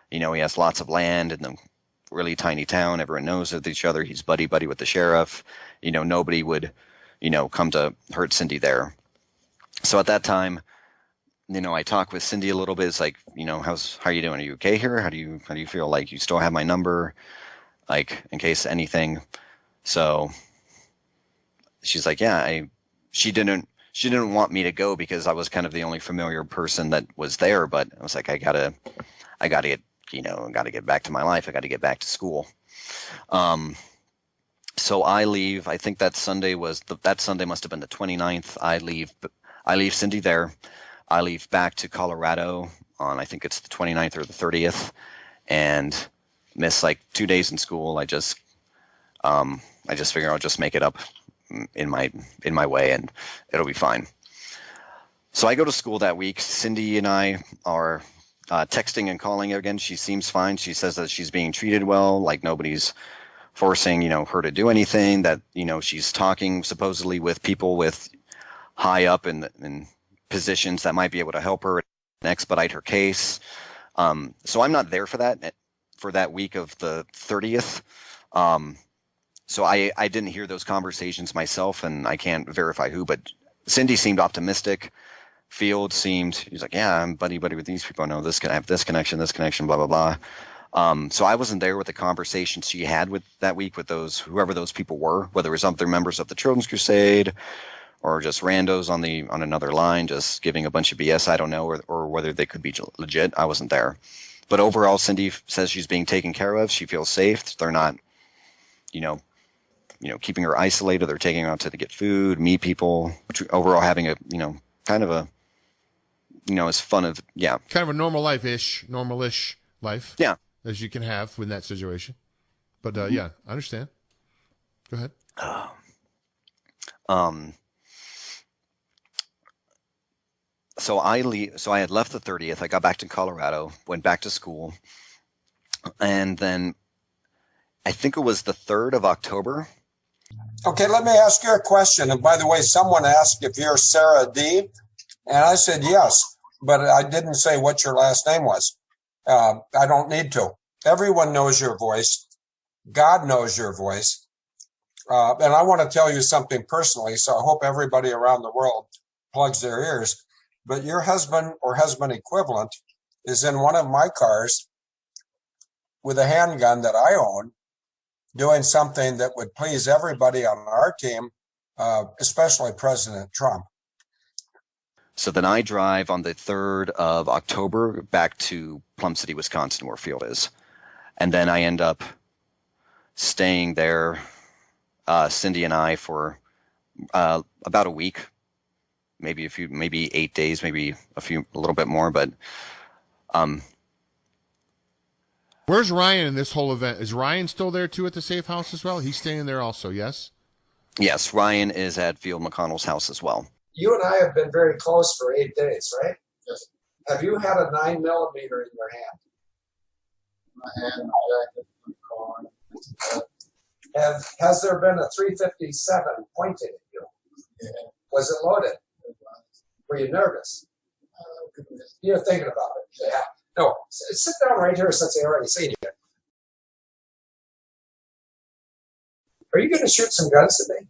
He has lots of land in a really tiny town. Everyone knows of each other. He's buddy with the sheriff. Nobody would, come to hurt Cindy there. So at that time, I talked with Cindy a little bit. It's like, how are you doing? Are you okay here? How do you feel? Like, you still have my number, like, in case anything? So she's like, yeah, she didn't want me to go because I was kind of the only familiar person that was there. But I was like, I gotta get back to my life. I got to get back to school. So I leave. I think that Sunday that Sunday must have been the 29th. I leave Cindy there. I leave back to Colorado on, I think it's the 29th or the 30th, and miss like 2 days in school. I just figure I'll just make it up in my way, and it'll be fine. So I go to school that week. Cindy and I are texting and calling again. She seems fine. She says that she's being treated well, like nobody's forcing, her to do anything, that, she's talking supposedly with people with high up in positions that might be able to help her and expedite her case. So I'm not there for that week of the 30th. So I didn't hear those conversations myself, and I can't verify who, but Cindy seemed optimistic. Field seemed, he's like, yeah, I'm buddy with these people. I know this can have this connection, blah, blah, blah. So I wasn't there with the conversations she had with that week with whoever those people were, whether it was other members of the Children's Crusade or just randos on another line, just giving a bunch of BS. I don't know, or whether they could be legit. I wasn't there. But overall, Cindy says she's being taken care of. She feels safe. They're not, keeping her isolated. They're taking her out to get food, meet people, which overall having a, kind of a, it's fun of, yeah. Kind of a normal-ish life. Yeah. As you can have in that situation. But, yeah, I understand. Go ahead. So I had left the 30th. I got back to Colorado, went back to school, and then I think it was the 3rd of October. Okay, let me ask you a question. And by the way, someone asked if you're Sarah D, and I said yes, but I didn't say what your last name was. I don't need to. Everyone knows your voice. God knows your voice. And I want to tell you something personally, so I hope everybody around the world plugs their ears. But your husband or husband equivalent is in one of my cars with a handgun that I own, doing something that would please everybody on our team, especially President Trump. So then I drive on the 3rd of October back to Plum City, Wisconsin, where Field is. And then I end up staying there, Cindy and I, for about a week. Maybe 8 days, maybe a little bit more, but where's Ryan in this whole event? Is Ryan still there too at the safe house as well? He's staying there also, yes? Yes, Ryan is at Field McConnell's house as well. You and I have been very close for 8 days, right? Yes. Have you had a 9mm in your hand? My hand, my jacket, my car. Has there been a 357 pointed at you? Yeah. Was it loaded? Were you nervous? You're thinking about it. Yeah. No, sit down right here since they already seen you. Are you going to shoot some guns today?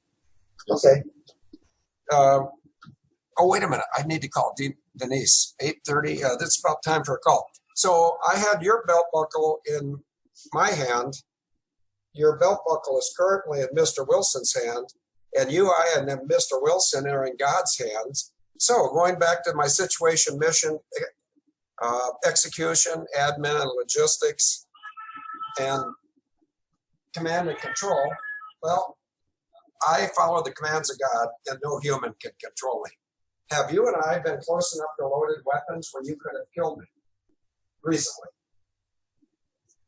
Okay. Oh, wait a minute. I need to call Denise. 8:30. That's about time for a call. So I had your belt buckle in my hand. Your belt buckle is currently in Mr. Wilson's hand. And I and Mr. Wilson are in God's hands. So going back to my situation, mission, execution, admin and logistics, and command and control, well, I follow the commands of God, and no human can control me. Have you and I been close enough to loaded weapons when you could have killed me recently?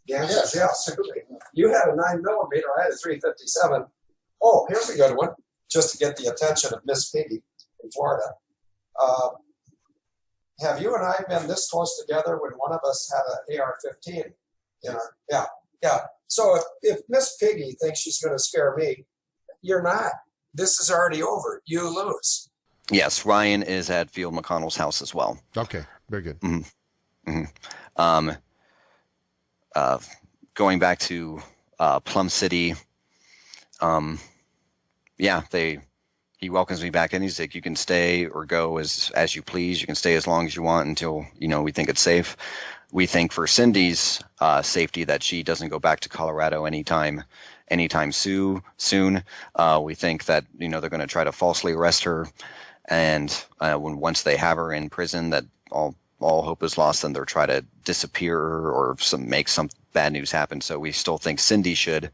The answer is yes. You had a 9mm, I had a 357. Oh, here's a good one, just to get the attention of Miss Piggy in Florida. Have you and I been this close together when one of us had an AR-15? Yeah. So if Miss Piggy thinks she's going to scare me, you're not. This is already over. You lose. Yes, Ryan is at Field McConnell's house as well. Okay, very good. Mm-hmm. Going back to Plum City, he welcomes me back in. He's like, you can stay or go as you please. You can stay as long as you want until, we think it's safe. We think for Cindy's safety that she doesn't go back to Colorado anytime soon. We think that, they're going to try to falsely arrest her. And once they have her in prison, that all hope is lost, then they'll try to disappear her or make some bad news happen. So we still think Cindy should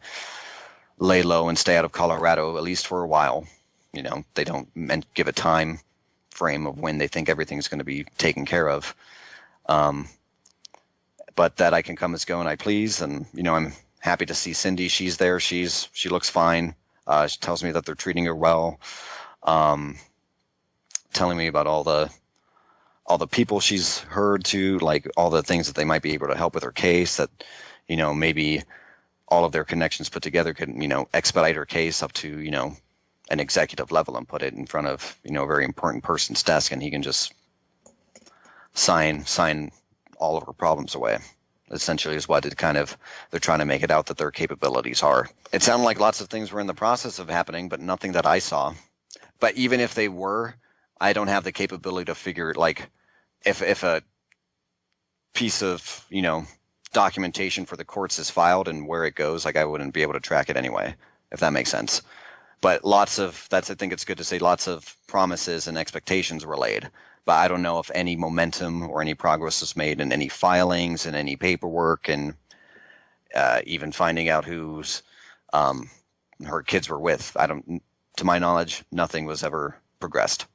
lay low and stay out of Colorado, at least for a while. They don't give a time frame of when they think everything's going to be taken care of. But that I can come as go and I please. And, I'm happy to see Cindy. She's there. She looks fine. She tells me that they're treating her well. Telling me about all the people she's heard to, like all the things that they might be able to help with her case, that, maybe all of their connections put together could, expedite her case up to, an executive level and put it in front of, a very important person's desk, and he can just sign all of her problems away. Essentially is what they're trying to make it out that their capabilities are. It sounded like lots of things were in the process of happening, but nothing that I saw. But even if they were, I don't have the capability to figure, like, if a piece of, documentation for the courts is filed and where it goes, like, I wouldn't be able to track it anyway, if that makes sense. But I think it's good to say lots of promises and expectations were laid. But I don't know if any momentum or any progress was made in any filings and any paperwork, and even finding out who's her kids were with. To my knowledge, nothing was ever progressed.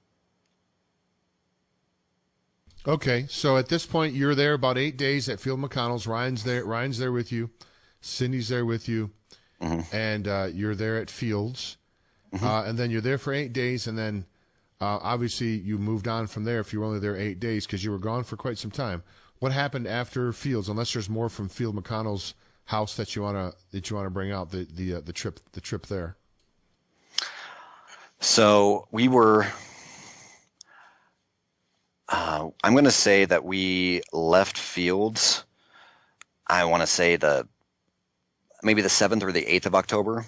Okay, so at this point, you're there about 8 days at Field McConnell's. Ryan's there with you. Cindy's there with you. Mm-hmm. And you're there at Fields. Mm-hmm. And then you're there for 8 days, and then obviously you moved on from there if you were only there 8 days because you were gone for quite some time. What happened after Fields, unless there's more from Field McConnell's house that you want to bring out, the trip there? So we were I'm going to say that we left Fields, I want to say maybe the 7th or the 8th of October.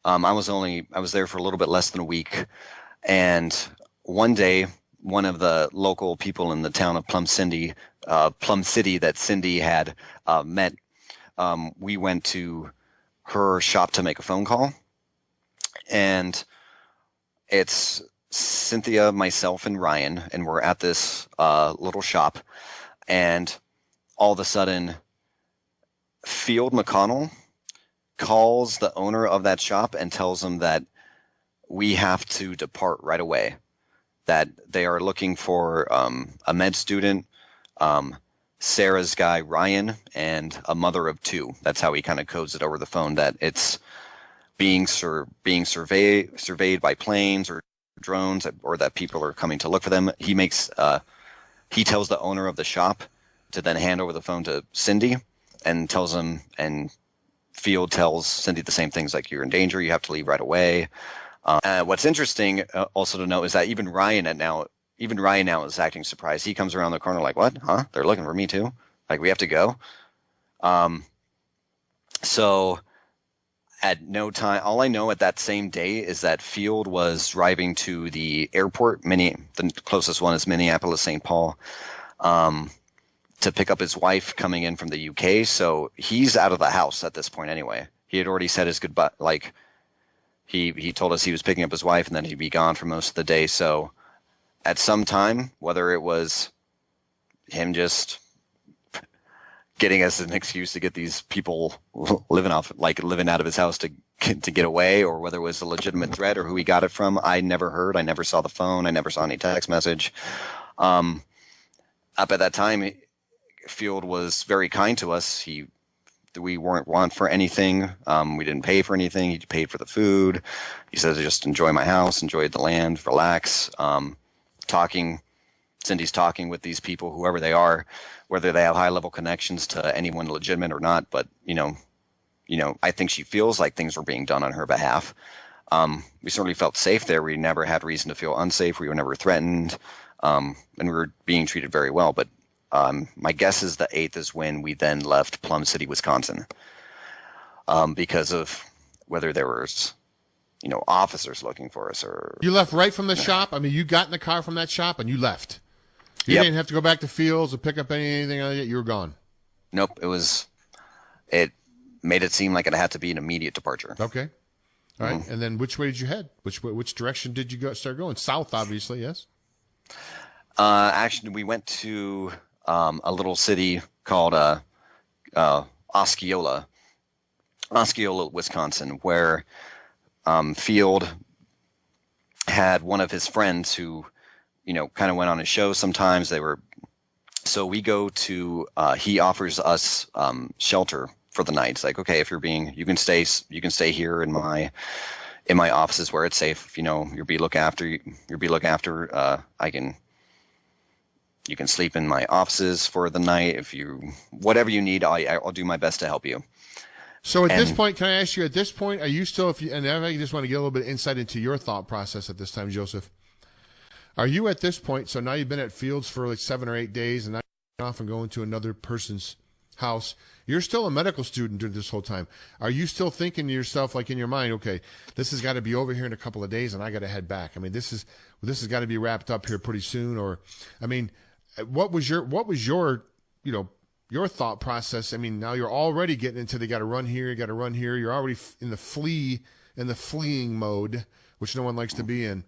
I was there for a little bit less than a week. And one day, one of the local people in the town of Plum City that Cindy had met, we went to her shop to make a phone call. And it's Cynthia, myself, and Ryan, and we're at this little shop. And all of a sudden, Field McConnell calls the owner of that shop and tells him that we have to depart right away, that they are looking for a med student, Sarah's guy Ryan, and a mother of 2. That's how he kind of codes it over the phone, that it's being surveyed by planes or drones, or that people are coming to look for them. He tells the owner of the shop to then hand over the phone to Cindy, and tells him, and Field tells Cindy the same things, like, you're in danger, you have to leave right away. What's interesting also to note is that even Ryan now is acting surprised. He comes around the corner like, what? Huh? They're looking for me too? Like, we have to go? So at no time, all I know at that same day is that Field was driving to the airport, the closest one is Minneapolis, St. Paul, to pick up his wife coming in from the UK. So he's out of the house at this point anyway. He had already said his goodbye. Like, he told us he was picking up his wife and then he'd be gone for most of the day. So at some time, whether it was him just getting us an excuse to get these people living out of his house to get away, or whether it was a legitimate threat or who he got it from, I never heard. I never saw the phone. I never saw any text message. Up at that time, Field was very kind to us. We weren't want for anything. We didn't pay for anything. He paid for the food. He said to just enjoy my house, enjoy the land, relax. Cindy's talking with these people, whoever they are, whether they have high-level connections to anyone legitimate or not. But, I think she feels like things were being done on her behalf. We certainly felt safe there. We never had reason to feel unsafe. We were never threatened, and we were being treated very well. But my guess is the 8th is when we then left Plum City, Wisconsin, because of whether there was, officers looking for us or... You left right from the shop? I mean, you got in the car from that shop and you left? You didn't have to go back to Fields or pick up anything like that? You were gone? Nope. It made it seem like it had to be an immediate departure. Okay. All right. And then which way did you head? Which direction did you start going? South, obviously, yes? Actually, we went to a little city called Osceola, Wisconsin, where Field had one of his friends who, kind of went on his show sometimes. So we go to, he offers us shelter for the night. It's like, okay, if you can stay here in my offices where it's safe. You'll be looked after. You can sleep in my offices for the night. Whatever you need, I'll do my best to help you. So this point, can I ask you, are you still, and I just want to get a little bit of insight into your thought process at this time, Joseph. Are you at this point, so now you've been at Fields for like 7 or 8 days and now you're off and going to another person's house. You're still a medical student during this whole time. Are you still thinking to yourself, like in your mind, okay, this has got to be over here in a couple of days and I got to head back. I mean, this has got to be wrapped up here pretty soon. Or, I mean, what was your your thought process? I mean, now you're already getting into, they got to run here, you got to run here. You're already in the fleeing mode, which no one likes to be in.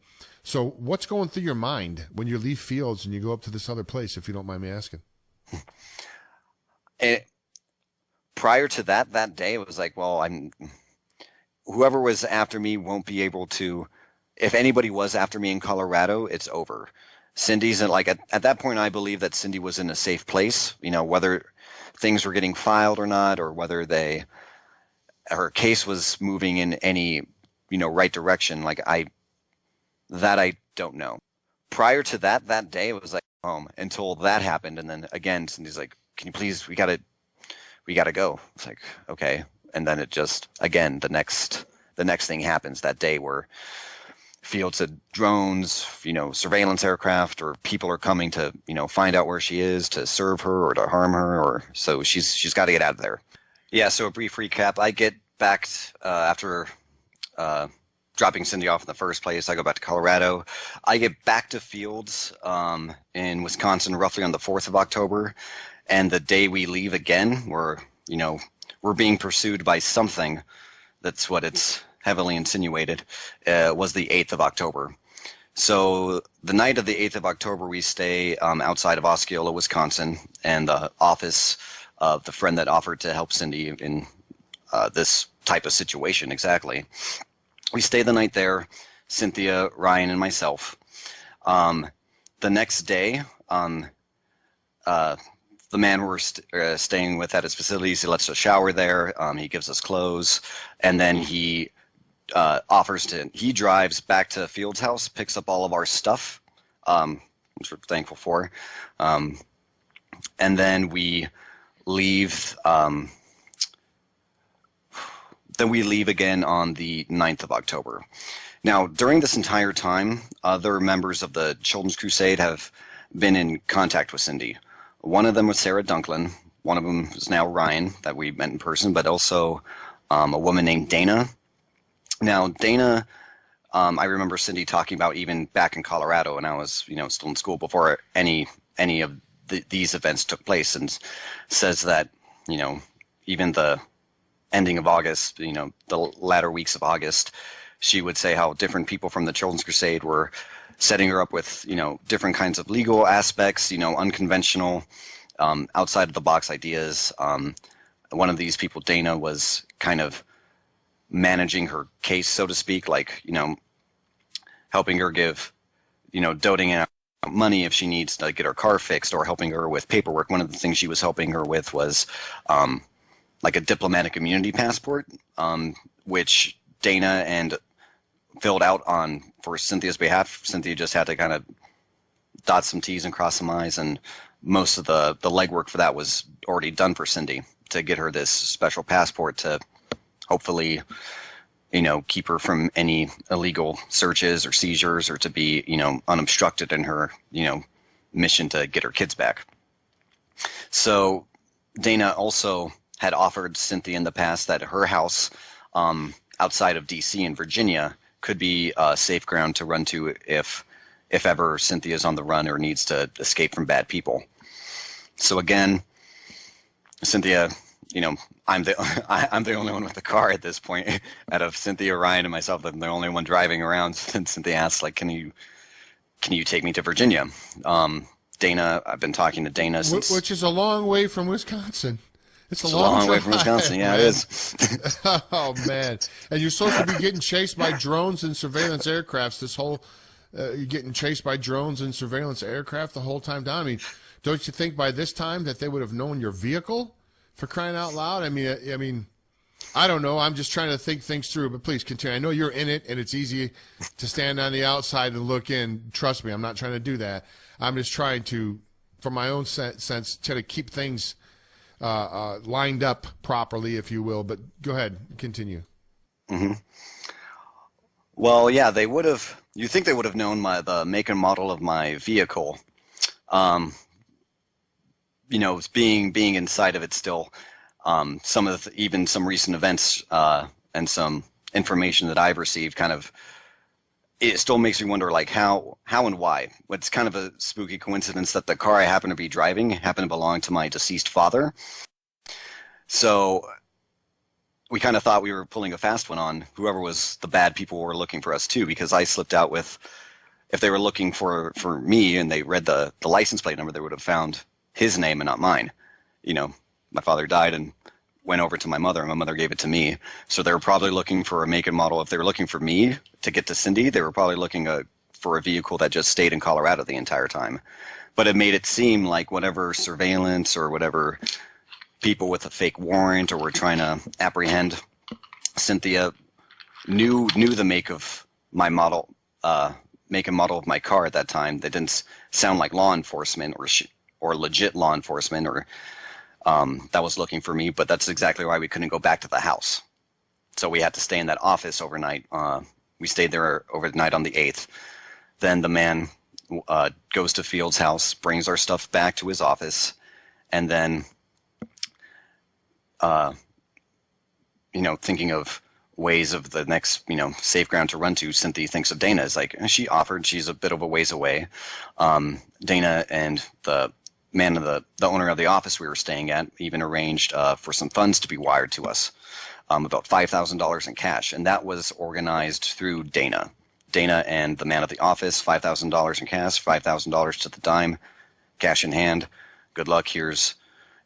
So what's going through your mind when you leave Fields and you go up to this other place, if you don't mind me asking? Prior to that day, it was like, well, whoever was after me won't be able to, if anybody was after me in Colorado, it's over. Cindy's at that point, I believe that Cindy was in a safe place, whether things were getting filed or not, or whether her case was moving in any, right direction. I don't know. Prior to that day, it was like home until that happened. And then again, Cindy's like, can you please, we gotta go. It's like, okay. And then it just, again, the next thing happens that day where Fields had drones, surveillance aircraft, or people are coming to, find out where she is, to serve her or to harm her, or so she's got to get out of there. Yeah. So a brief recap. I get back after dropping Cindy off in the first place. I go back to Colorado. I get back to Fields in Wisconsin roughly on the 4th of October, and the day we leave again, we're being pursued by something. That's what it's heavily insinuated, was the 8th of October. So the night of the 8th of October, we stay outside of Osceola, Wisconsin, and the office of the friend that offered to help Cindy in this type of situation exactly. We stay the night there, Cynthia, Ryan, and myself. The next day, the man we're staying with at his facilities, he lets us shower there. He gives us clothes, and then he he drives back to Fields' house, picks up all of our stuff, which we're thankful for. And then we leave. Then we leave again on the 9th of October. Now, during this entire time, other members of the Children's Crusade have been in contact with Cindy. One of them was Sarah Dunklin. One of them is now Ryan, that we met in person, but also a woman named Dana. Now, Dana, I remember Cindy talking about even back in Colorado, and I was, still in school before any of these events took place, and says that, even the ending of August, the latter weeks of August, she would say how different people from the Children's Crusade were setting her up with, different kinds of legal aspects, unconventional, outside of the box ideas. One of these people, Dana, was kind of managing her case, so to speak, like, helping her give, doting out money if she needs to get her car fixed, or helping her with paperwork. One of the things she was helping her with was like a diplomatic immunity passport, which Dana and filled out for Cynthia's behalf. Cynthia just had to kind of dot some T's and cross some I's, and most of the legwork for that was already done for Cindy to get her this special passport to hopefully, keep her from any illegal searches or seizures, or to be, unobstructed in her, mission to get her kids back. So Dana also had offered Cynthia in the past that her house outside of D.C. in Virginia could be a safe ground to run to if ever Cynthia's on the run or needs to escape from bad people. So again, Cynthia, I'm the only one with the car at this point. Out of Cynthia, Ryan, and myself, I'm the only one driving around. And Cynthia asked, like, can you take me to Virginia? Dana, I've been talking to Dana since, which is a long way from Wisconsin. It's a long way from Wisconsin. Yeah, man. It is. Oh man! And you're supposed to be getting chased by drones and surveillance aircrafts. This whole you're getting chased by drones and surveillance aircraft the whole time down. I mean, don't you think by this time that they would have known your vehicle? For crying out loud! I mean, I don't know. I'm just trying to think things through. But please continue. I know you're in it, and it's easy to stand on the outside and look in. Trust me, I'm not trying to do that. I'm just trying to, from my own sense, try to keep things lined up properly, if you will. But go ahead, continue. Mm-hmm. Well, yeah, they would have. You think they would have known the make and model of my vehicle? Being inside of it still. Even some recent events and some information that I've received, it still makes me wonder, like, how and why. It's kind of a spooky coincidence that the car I happen to be driving happened to belong to my deceased father. So we kind of thought we were pulling a fast one on whoever was the bad people were looking for us too, because I slipped out with, if they were looking for me and they read the license plate number, they would have found his name and not mine. My father died and went over to my mother, and my mother gave it to me. So they were probably looking for a make and model. If they were looking for me to get to Cindy, they were probably looking for a vehicle that just stayed in Colorado the entire time. But it made it seem like whatever surveillance or whatever people with a fake warrant or were trying to apprehend Cynthia knew the make of my model, make and model of my car at that time. They didn't sound like law enforcement or legit law enforcement or that was looking for me, but that's exactly why we couldn't go back to the house. So we had to stay in that office overnight. We stayed there overnight on the 8th. Then the man goes to Field's house, brings our stuff back to his office, and then, thinking of ways of the next, safe ground to run to, Cynthia thinks of Dana. It's like, she offered, she's a bit of a ways away. Dana and the man of the owner of the office we were staying at even arranged for some funds to be wired to us, about $5,000 in cash. And that was organized through Dana. Dana and the man of the office, $5,000 in cash, $5,000 to the dime, cash in hand. Good luck. Here's,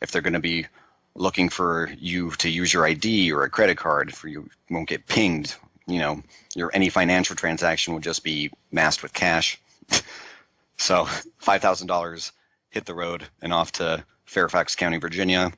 if they're going to be looking for you to use your ID or a credit card, for you won't get pinged. Your any financial transaction will just be masked with cash. So $5,000 hit the road and off to Fairfax County, Virginia.